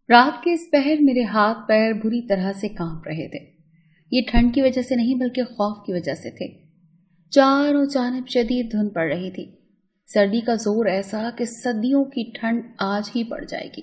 رات کے اس پہر میرے ہاتھ پیر بری طرح سے کانپ رہے تھے۔ یہ ٹھنڈ کی وجہ سے نہیں بلکہ خوف کی وجہ سے تھے۔ چاروں جانب شدید دھند پڑ رہی تھی۔ سردی کا زور ایسا کہ صدیوں کی ٹھنڈ آج ہی پڑ جائے گی۔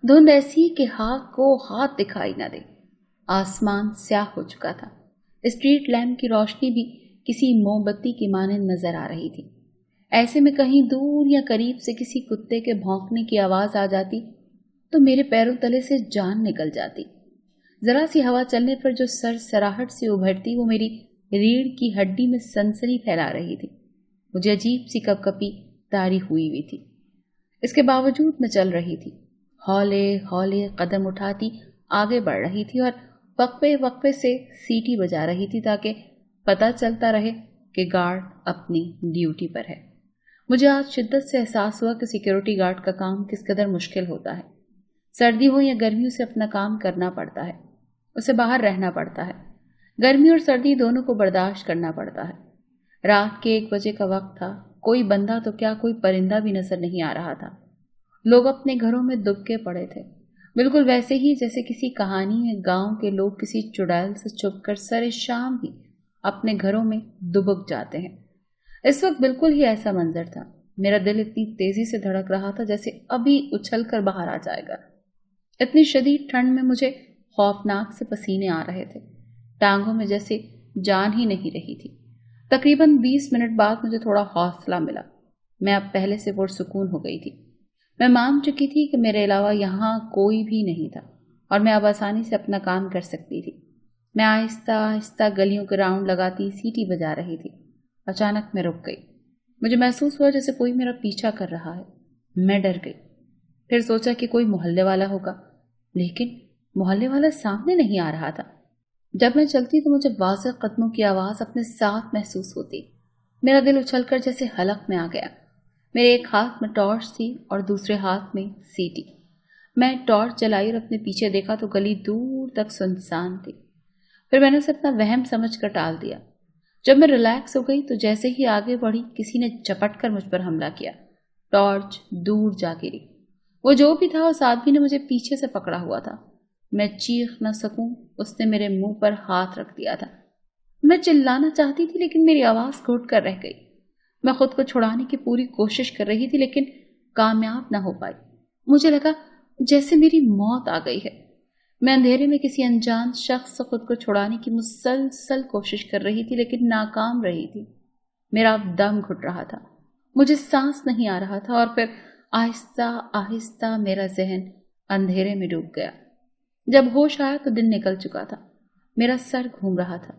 دھند ایسی کہ ہاتھ کو ہاتھ دکھائی نہ دے۔ آسمان سیاہ ہو چکا تھا۔ اسٹریٹ لیمپ کی روشنی بھی کسی موم بتی کی مانند نظر آ رہی تھی۔ ایسے میں کہیں دور یا قریب سے کسی کتے کے بھونکنے کی آواز آ جاتی تو میرے پیروں تلے سے جان نکل جاتی۔ ذرا سی ہوا چلنے پر جو سر سراہٹ سے ابھرتی وہ میری ریڑھ کی ہڈی میں سنسنی پھیلا رہی تھی۔ مجھے عجیب سی کپ کپی طاری ہوئی تھی۔ اس کے باوجود میں چل رہی تھی، ہولے ہولے قدم اٹھاتی آگے بڑھ رہی تھی اور وقفے وقفے سے سیٹی بجا رہی تھی تاکہ پتہ چلتا رہے کہ گارڈ اپنی ڈیوٹی پر ہے۔ مجھے آج شدت سے احساس ہوا کہ سیکیورٹی گارڈ کا کام کس قدر مشکل ہوتا ہے۔ سردی ہو یا گرمیوں سے اپنا کام کرنا پڑتا ہے، اسے باہر رہنا پڑتا ہے، گرمی اور سردی دونوں کو برداشت کرنا پڑتا ہے۔ رات کے 1 بجے کا وقت تھا، کوئی بندہ تو کیا کوئی پرندہ بھی نظر نہیں آ رہا تھا۔ لوگ اپنے گھروں میں دبکے پڑے تھے، بالکل ویسے ہی جیسے کسی کہانی میں گاؤں کے لوگ کسی چڑیل سے چھپ کر سر شام ہی اپنے گھروں میں دبک جاتے ہیں۔ اس وقت بالکل ہی ایسا منظر تھا۔ میرا دل اتنی تیزی سے دھڑک رہا تھا جیسے ابھی اچھل کر باہر آ جائے گا۔ اتنی شدید ٹھنڈ میں مجھے خوفناک سے پسینے آ رہے تھے، ٹانگوں میں جیسے جان ہی نہیں رہی تھی۔ تقریباً 20 منٹ بعد مجھے تھوڑا حوصلہ ملا۔ میں اب پہلے سے پرسکون ہو گئی تھی۔ میں مان چکی تھی کہ میرے علاوہ یہاں کوئی بھی نہیں تھا اور میں اب آسانی سے اپنا کام کر سکتی تھی۔ میں آہستہ آہستہ گلیوں کے راؤنڈ لگاتی سیٹی بجا رہی تھی۔ اچانک میں رک گئی۔ مجھے محسوس ہوا جیسے کوئی میرا پیچھا کر رہا ہے۔ میں ڈر گئی۔ پھر سوچا کہ کوئی محلے والا ہوگا، لیکن محلے والا سامنے نہیں آ رہا تھا۔ جب میں چلتی تو مجھے واضح قدموں کی آواز اپنے ساتھ محسوس ہوتی۔ میرا دل اچھل کر جیسے حلق میں آ گیا۔ میرے ایک ہاتھ میں ٹارچ تھی اور دوسرے ہاتھ میں سیٹی۔ میں ٹارچ جلائی اور اپنے پیچھے دیکھا تو گلی دور تک سنسان تھی۔ پھر میں نے اسے اپنا وہم سمجھ کر ٹال دیا۔ جب میں ریلیکس ہو گئی تو جیسے ہی آگے بڑھی کسی نے جپٹ کر مجھ پر حملہ کیا۔ ٹارچ دور جا گری۔ وہ جو بھی تھا اس آدمی نے مجھے پیچھے سے پکڑا ہوا تھا۔ میں چیخ نہ سکوں، اس نے میرے منہ پر ہاتھ رکھ دیا تھا۔ میں چلانا چاہتی تھی لیکن میری آواز گھٹ کر رہ گئی۔ میں خود کو چھڑانے کی پوری کوشش کر رہی تھی لیکن کامیاب نہ ہو پائی۔ مجھے لگا جیسے میری موت آ گئی ہے۔ میں اندھیرے میں کسی انجان شخص سے خود کو چھڑانے کی مسلسل کوشش کر رہی تھی لیکن ناکام رہی تھی۔ میرا دم گھٹ رہا تھا، مجھے سانس نہیں آ رہا تھا اور پھر آہستہ آہستہ میرا ذہن اندھیرے میں ڈوب گیا۔ جب ہوش آیا تو دن نکل چکا تھا۔ میرا سر گھوم رہا تھا۔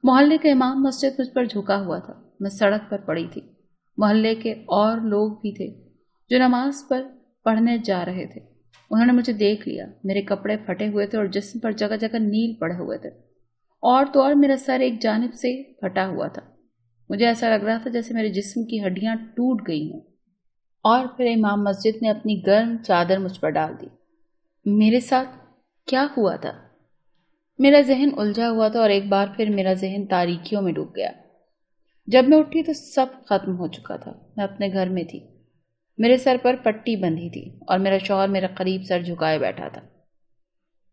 محلے کا امام مسجد مجھ پر جھکا ہوا تھا۔ میں سڑک پر پڑی تھی۔ محلے کے اور لوگ بھی تھے جو نماز پر پڑھنے جا رہے تھے۔ انہوں نے مجھے دیکھ لیا۔ میرے کپڑے پھٹے ہوئے تھے اور جسم پر جگہ جگہ نیل پڑے ہوئے تھے، اور تو اور میرا سر ایک جانب سے پھٹا ہوا تھا۔ مجھے ایسا لگ رہا تھا جیسے میرے جسم کی ہڈیاں ٹوٹ گئی ہوں۔ اور پھر امام مسجد نے اپنی گرم چادر مجھ پر ڈال دی۔ میرے ساتھ کیا ہوا تھا؟ میرا ذہن الجھا ہوا تھا اور ایک بار پھر میرا ذہن تاریکیوں میں ڈوب گیا۔ جب میں اٹھی تو سب ختم ہو چکا تھا۔ میں اپنے گھر میں تھی۔ میرے سر پر پٹی بندھی تھی اور میرا شوہر میرے قریب سر جھکائے بیٹھا تھا۔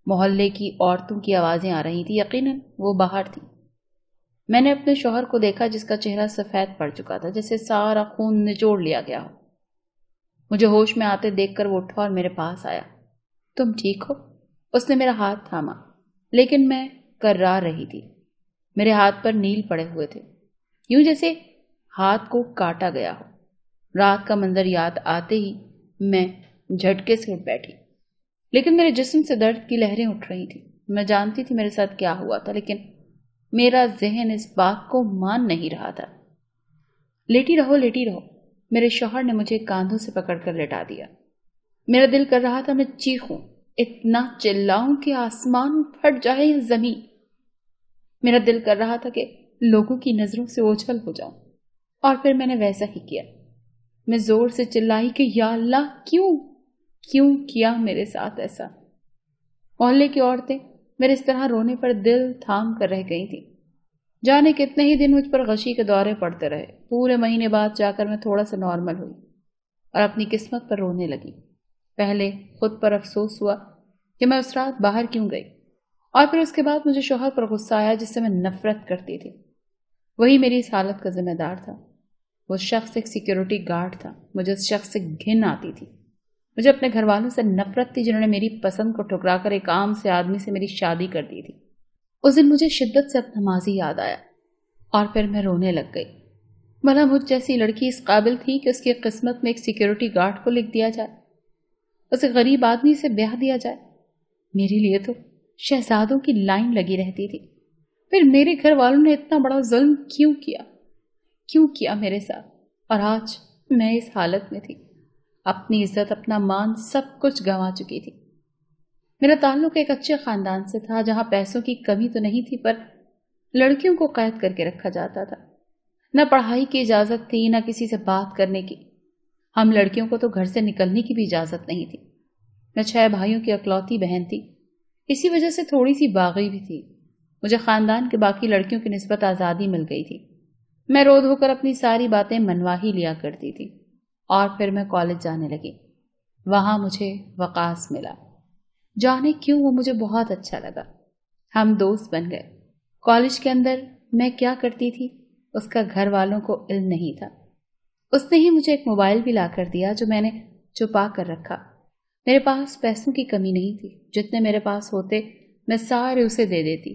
محلے کی عورتوں کی آوازیں آ رہی تھی، یقیناً وہ باہر تھی۔ میں نے اپنے شوہر کو دیکھا جس کا چہرہ سفید پڑ چکا تھا، جیسے سارا خون نچوڑ لیا گیا ہو۔ مجھے ہوش میں آتے دیکھ کر وہ اٹھا اور میرے پاس آیا۔ تم ٹھیک ہو؟ اس نے میرا ہاتھ تھاما، لیکن میں کرار رہی تھی۔ میرے ہاتھ پر نیل پڑے ہوئے تھے، یوں جیسے ہاتھ کو کاٹا گیا ہو۔ رات کا منظر یاد آتے ہی میں جھٹکے سے اٹھ بیٹھی، لیکن میرے جسم سے درد کی لہریں اٹھ رہی تھی۔ میں جانتی تھی میرے ساتھ کیا ہوا تھا، لیکن میرا ذہن اس بات کو مان نہیں رہا تھا۔ لیٹی رہو، لیٹی رہو، میرے شوہر نے مجھے کاندھوں سے پکڑ کر لٹا دیا۔ میرا دل کر رہا تھا میں چیخوں، اتنا چلاؤں کہ آسمان پھٹ جائے یا زمین۔ میرا دل کر رہا تھا کہ لوگوں کی نظروں سے اوجھل ہو جاؤں، اور پھر میں نے ویسا ہی کیا۔ میں زور سے چلائی کہ یا اللہ، کیوں کیا میرے ساتھ ایسا؟ محلے کی عورتیں میرے اس طرح رونے پر دل تھام کر رہ گئی تھیں۔ جانے کتنے ہی دن مجھ پر غشی کے دورے پڑتے رہے۔ پورے مہینے بعد جا کر میں تھوڑا سا نارمل ہوئی اور اپنی قسمت پر رونے لگی۔ پہلے خود پر افسوس ہوا کہ میں اس رات باہر کیوں گئی، اور پھر اس کے بعد مجھے شوہر پر غصہ آیا جس سے میں نفرت کرتی تھی۔ وہی میری اس حالت کا ذمہ دار تھا۔ وہ شخص ایک سیکیورٹی گارڈ تھا۔ مجھے اس شخص سے گھن آتی تھی۔ مجھے اپنے گھر والوں سے نفرت تھی جنہوں نے میری پسند کو ٹھکرا کر ایک عام سے آدمی سے میری شادی کر دی تھی۔ اس دن مجھے شدت سے اپنا ماضی یاد آیا اور پھر میں رونے لگ گئی۔ بھلا مجھ جیسی لڑکی اس قابل تھی کہ اس کی قسمت میں ایک سیکیورٹی گارڈ کو لکھ دیا جائے، اسے غریب آدمی سے بیاہ دیا جائے؟ میرے لیے تو شہزادوں کی لائن لگی رہتی تھی۔ پھر میرے گھر والوں نے اتنا بڑا ظلم کیوں کیا میرے ساتھ؟ اور آج میں اس حالت میں تھی، اپنی عزت، اپنا مان، سب کچھ گنوا چکی تھی۔ میرا تعلق ایک اچھے خاندان سے تھا جہاں پیسوں کی کمی تو نہیں تھی، پر لڑکیوں کو قید کر کے رکھا جاتا تھا۔ نہ پڑھائی کی اجازت تھی، نہ کسی سے بات کرنے کی۔ ہم لڑکیوں کو تو گھر سے نکلنے کی بھی اجازت نہیں تھی۔ میں 6 بھائیوں کی اکلوتی بہن تھی، اسی وجہ سے تھوڑی سی باغی بھی تھی۔ مجھے خاندان کے باقی لڑکیوں کی نسبت آزادی مل گئی تھی۔ میں رو دھو کر اپنی ساری باتیں منوا ہی لیا کرتی تھی، اور پھر میں کالج جانے لگی۔ وہاں مجھے وقاص ملا۔ جانے کیوں وہ مجھے بہت اچھا لگا۔ ہم دوست بن گئے۔ کالج کے اندر میں کیا کرتی تھی اس کا گھر والوں کو علم نہیں تھا۔ اس نے ہی مجھے ایک موبائل بھی لا کر دیا جو میں نے چھپا کر رکھا۔ میرے پاس پیسوں کی کمی نہیں تھی، جتنے میرے پاس ہوتے میں سارے اسے دے دیتی۔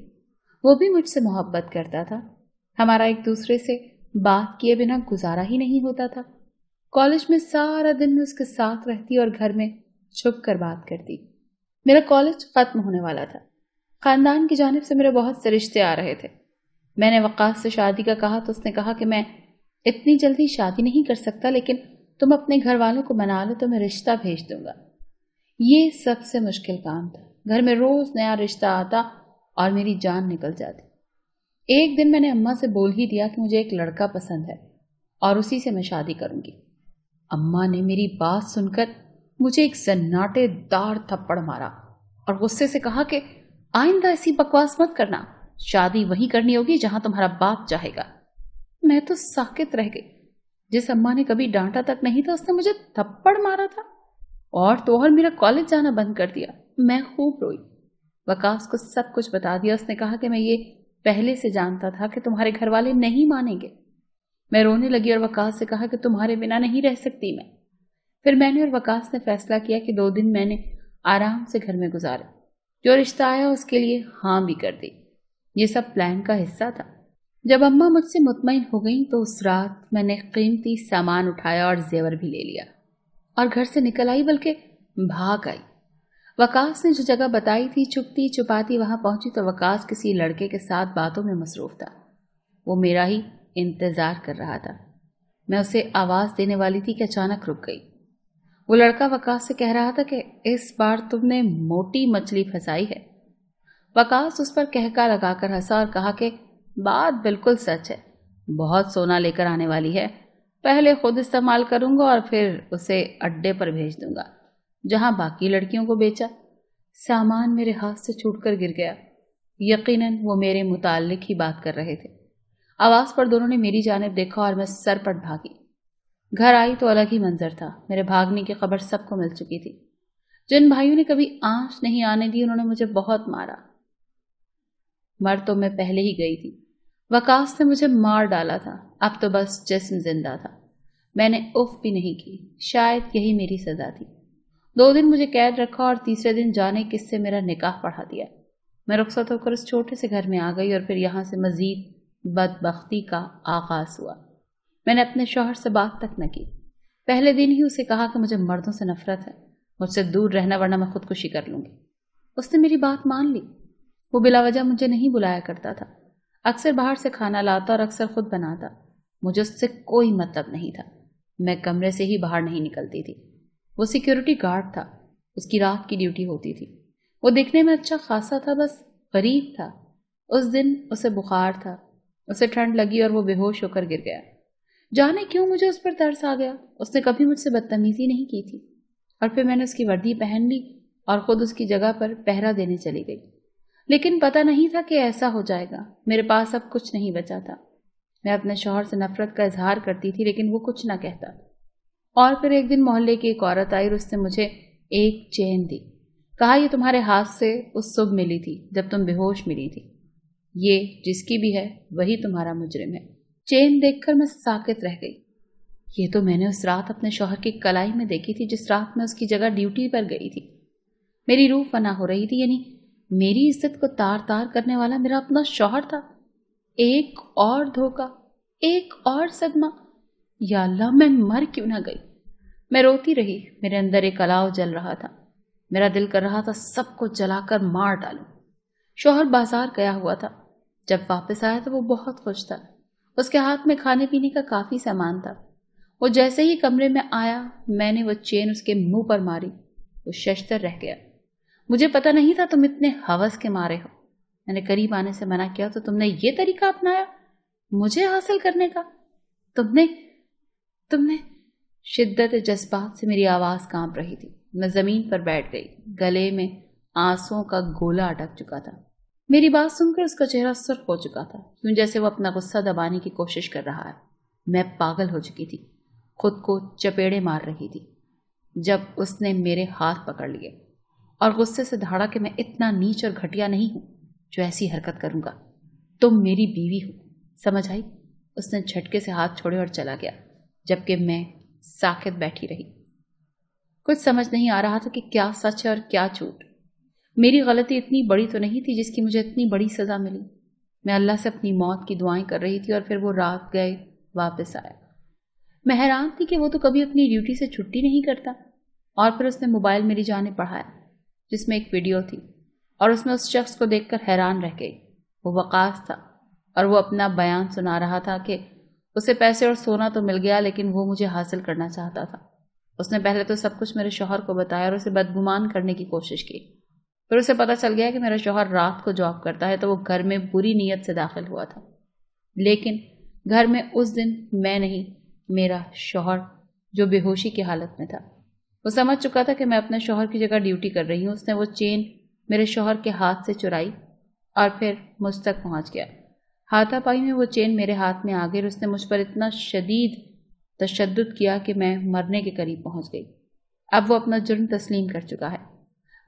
وہ بھی مجھ سے محبت کرتا تھا۔ ہمارا ایک دوسرے سے بات کیے بنا گزارا ہی نہیں ہوتا تھا۔ کالج میں سارا دن میں اس کے ساتھ رہتی اور گھر میں چھپ کر بات کرتی۔ میرا کالج ختم ہونے والا تھا۔ خاندان کی جانب سے میرے بہت سے رشتے آ رہے تھے۔ میں نے وقاص سے شادی کا کہا تو اس نے کہا کہ میں اتنی جلدی شادی نہیں کر سکتا، لیکن تم اپنے گھر والوں کو منا لو تو میں رشتہ بھیج دوں گا۔ یہ سب سے مشکل کام تھا۔ گھر میں روز نیا رشتہ آتا اور میری جان نکل جاتی۔ ایک دن میں نے اماں سے بول ہی دیا کہ مجھے ایک لڑکا پسند ہے اور اسی سے میں شادی کروں گی۔ اماں نے میری بات سن کر مجھے ایک سناٹے دار تھپڑ مارا اور غصے سے کہا کہ آئندہ ایسی بکواس مت کرنا، شادی وہیں کرنی ہوگی جہاں تمہارا باپ چاہے گا۔ میں تو ساکت رہ گئی۔ جس اماں نے کبھی ڈانٹا تک نہیں تھا اس نے مجھے تھپڑ مارا تھا اور میرا کالج جانا بند کر دیا۔ میں خوب روئی، وقاص کو سب کچھ بتا دیا۔ اس نے کہا کہ میں یہ پہلے سے جانتا تھا کہ تمہارے گھر والے نہیں مانیں گے۔ میں رونے لگی اور وقاص سے کہا کہ تمہارے بنا نہیں رہ سکتی میں۔ پھر میں نے اور وقاص نے فیصلہ کیا کہ 2 دن میں نے آرام سے گھر میں گزارے۔ جو رشتہ آیا اس کے لیے ہاں بھی کر دی۔ یہ سب پلان کا حصہ تھا۔ جب اماں مجھ سے مطمئن ہو گئیں تو اس رات میں نے قیمتی سامان اٹھایا اور زیور بھی لے لیا اور گھر سے نکل آئی، بلکہ بھاگ آئی۔ وقاص نے جو جگہ بتائی تھی، چھپتی چھپاتی وہاں پہنچی تو وقاص کسی لڑکے کے ساتھ باتوں میں مصروف تھا۔ وہ میرا ہی انتظار کر رہا تھا۔ میں اسے آواز دینے والی تھی کہ اچانک رک گئی۔ وہ لڑکا وقاص سے کہہ رہا تھا کہ اس بار تم نے موٹی مچھلی پھنسائی ہے۔ وقاص اس پر کہکا لگا کر ہنسا اور کہا کہ بات بالکل سچ ہے، بہت سونا لے کر آنے والی ہے۔ پہلے خود استعمال کروں گا اور پھر اسے اڈے پر بھیج دوں گا جہاں باقی لڑکیوں کو بیچا۔ سامان میرے ہاتھ سے چھوٹ کر گر گیا۔ یقیناً وہ میرے متعلق ہی بات کر رہے تھے۔ آواز پر دونوں نے میری جانب دیکھا اور میں سر پٹ بھاگی۔ گھر آئی تو الگ ہی منظر تھا۔ میرے بھاگنے کی خبر سب کو مل چکی تھی۔ جن بھائیوں نے کبھی آنچ نہیں آنے دی انہوں نے مجھے بہت مارا۔ مر تو میں پہلے ہی گئی تھی۔ وقاص نے مجھے مار ڈالا تھا، اب تو بس جسم زندہ تھا۔ میں نے اف بھی نہیں کی۔ شاید یہی میری سزا تھی۔ 2 دن مجھے قید رکھا اور تیسرے دن جانے کس سے میرا نکاح پڑھا دیا۔ میں رخصت ہو کر اس چھوٹے سے گھر میں آ گئی اور پھر یہاں سے مزید بدبختی کا آغاز ہوا۔ میں نے اپنے شوہر سے بات تک نہ کی۔ پہلے دن ہی اسے کہا کہ مجھے مردوں سے نفرت ہے، مجھ سے دور رہنا ورنہ میں خودکشی کر لوں گی۔ اس نے میری بات مان لی۔ وہ بلا وجہ مجھے نہیں بلایا کرتا تھا، اکثر باہر سے کھانا لاتا اور اکثر خود بناتا۔ مجھے اس سے کوئی مطلب نہیں تھا۔ میں کمرے سے ہی باہر نہیں نکلتی تھی۔ وہ سیکیورٹی گارڈ تھا، اس کی رات کی ڈیوٹی ہوتی تھی۔ وہ دیکھنے میں اچھا خاصا تھا، بس غریب تھا۔ اس دن اسے بخار تھا، اسے ٹھنڈ لگی اور وہ بے ہوش ہو کر گر گیا۔ جانے کیوں مجھے اس پر ترس آ گیا۔ اس نے کبھی مجھ سے بدتمیزی نہیں کی تھی۔ اور پھر میں نے اس کی وردی پہن لی اور خود اس کی جگہ پر پہرا دینے چلی گئی۔ لیکن پتہ نہیں تھا کہ ایسا ہو جائے گا۔ میرے پاس اب کچھ نہیں بچا تھا۔ میں اپنے شوہر سے نفرت کا اظہار کرتی تھی لیکن وہ کچھ نہ کہتا۔ اور پھر ایک دن محلے کی ایک عورت آئی اور اس نے مجھے ایک چین دی۔ کہا یہ تمہارے ہاتھ سے اس صبح ملی تھی جب تم بے ہوش ملی تھی، یہ جس کی بھی ہے وہی تمہارا مجرم ہے۔ چین دیکھ کر میں ساکت رہ گئی۔ یہ تو میں نے اس رات اپنے شوہر کی کلائی میں دیکھی تھی جس رات میں اس کی جگہ ڈیوٹی پر گئی تھی۔ میری روح فنا ہو رہی تھی، یعنی میری عزت کو تار تار کرنے والا میرا اپنا شوہر تھا۔ ایک اور دھوکہ، ایک اور صدمہ، یا اللہ میں مر کیوں نہ گئی۔ میں روتی رہی، میرے اندر ایک الاؤ جل رہا تھا، میرا دل کر رہا تھا سب کو جلا کر مار ڈالوں۔ شوہر بازار گیا ہوا تھا، جب واپس آیا تو وہ بہت خوش تھا، اس کے ہاتھ میں کھانے پینے کا کافی سامان تھا۔ وہ جیسے ہی کمرے میں آیا میں نے وہ چین اس کے منہ پر ماری، وہ ششدر رہ گیا۔ مجھے پتہ نہیں تھا تم اتنے ہوس کے مارے ہو۔ میں نے قریب آنے سے منع کیا تو تم نے یہ طریقہ اپنایا مجھے حاصل کرنے کا؟ تم نے شدت جذبات سے میری آواز کانپ رہی تھی۔ میں زمین پر بیٹھ گئی، گلے میں آنسوؤں کا گولا اٹک چکا تھا۔ میری بات سن کر اس کا چہرہ سرخ ہو چکا تھا، کیوں جیسے وہ اپنا غصہ دبانے کی کوشش کر رہا ہے۔ میں پاگل ہو چکی تھی، خود کو چپیڑے مار رہی تھی جب اس نے میرے ہاتھ پکڑ لیے اور غصے سے دھاڑا کہ میں اتنا نیچ اور گھٹیا نہیں ہوں جو ایسی حرکت کروں گا۔ تم میری بیوی ہو، سمجھ آئی؟ اس نے جھٹکے سے ہاتھ چھوڑے اور چلا گیا، جبکہ میں ساکت بیٹھی رہی۔ کچھ سمجھ نہیں آ رہا تھا کہ کیا سچ ہے اور کیا جھوٹ۔ میری غلطی اتنی بڑی تو نہیں تھی جس کی مجھے اتنی بڑی سزا ملی۔ میں اللہ سے اپنی موت کی دعائیں کر رہی تھی اور پھر وہ رات گئے واپس آیا۔ میں حیران تھی کہ وہ تو کبھی اپنی ڈیوٹی سے چھٹی نہیں کرتا۔ اور پھر اس نے موبائل میری جانب بڑھایا جس میں ایک ویڈیو تھی، اور اس میں اس شخص کو دیکھ کر حیران رہ گئی۔ وہ وقاص تھا اور وہ اپنا بیان سنا رہا تھا کہ اسے پیسے اور سونا تو مل گیا لیکن وہ مجھے حاصل کرنا چاہتا تھا۔ اس نے پہلے تو سب کچھ میرے شوہر کو بتایا اور اسے بدگمان کرنے کی کوشش کی۔ پھر اسے پتہ چل گیا کہ میرا شوہر رات کو جاب کرتا ہے تو وہ گھر میں بری نیت سے داخل ہوا تھا، لیکن گھر میں اس دن میں نہیں، میرا شوہر جو بے ہوشی کی حالت میں تھا۔ وہ سمجھ چکا تھا کہ میں اپنے شوہر کی جگہ ڈیوٹی کر رہی ہوں۔ اس نے وہ چین میرے شوہر کے ہاتھ سے چرائی اور پھر مجھ تک پہنچ گیا۔ ہاتھا پائی میں وہ چین میرے ہاتھ میں آ گئی اور اس نے مجھ پر اتنا شدید تشدد کیا کہ میں مرنے کے قریب پہنچ گئی۔ اب وہ اپنا جرم تسلیم کر چکا ہے۔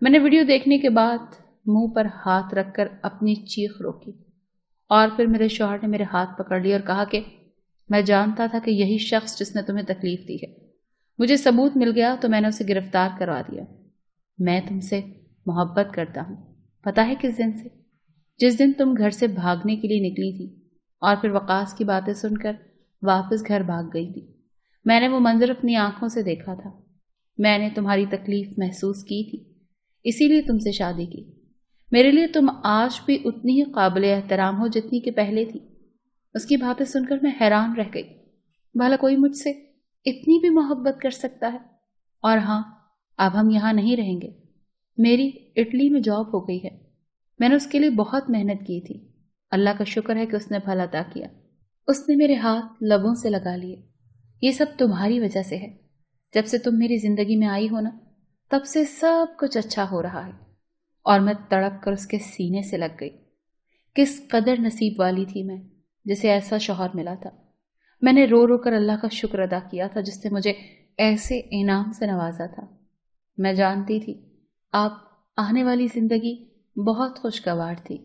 میں نے ویڈیو دیکھنے کے بعد منہ پر ہاتھ رکھ کر اپنی چیخ روکی اور پھر میرے شوہر نے میرے ہاتھ پکڑ لی اور کہا کہ میں جانتا تھا کہ یہی شخص جس نے تمہیں تکلیف دی ہے۔ مجھے ثبوت مل گیا تو میں نے اسے گرفتار کروا دیا۔ میں تم سے محبت کرتا ہوں، پتہ ہے کس دن سے؟ جس دن تم گھر سے بھاگنے کے لیے نکلی تھی اور پھر وقاص کی باتیں سن کر واپس گھر بھاگ گئی تھی۔ میں نے وہ منظر اپنی آنکھوں سے دیکھا تھا۔ میں نے تمہاری تکلیف محسوس کی تھی، اسی لیے تم سے شادی کی۔ میرے لیے تم آج بھی اتنی ہی قابل احترام ہو جتنی کہ پہلے تھی۔ اس کی باتیں سن کر میں حیران رہ گئی، بھلا کوئی مجھ سے اتنی بھی محبت کر سکتا ہے؟ اور ہاں، اب ہم یہاں نہیں رہیں گے۔ میری اٹلی میں جاب ہو گئی ہے۔ میں نے اس کے لیے بہت محنت کی تھی۔ اللہ کا شکر ہے کہ اس نے پھل عطا کیا۔ اس نے میرے ہاتھ لبوں سے لگا لیے۔ یہ سب تمہاری وجہ سے ہے۔ جب سے تم میری زندگی میں آئی ہو نا، تب سے سب کچھ اچھا ہو رہا ہے۔ اور میں تڑپ کر اس کے سینے سے لگ گئی۔ کس قدر نصیب والی تھی میں جسے ایسا شوہر ملا تھا۔ میں نے رو رو کر اللہ کا شکر ادا کیا تھا جس نے مجھے ایسے انعام سے نوازا تھا۔ میں جانتی تھی آپ آنے والی زندگی بہت خوشگوار تھی۔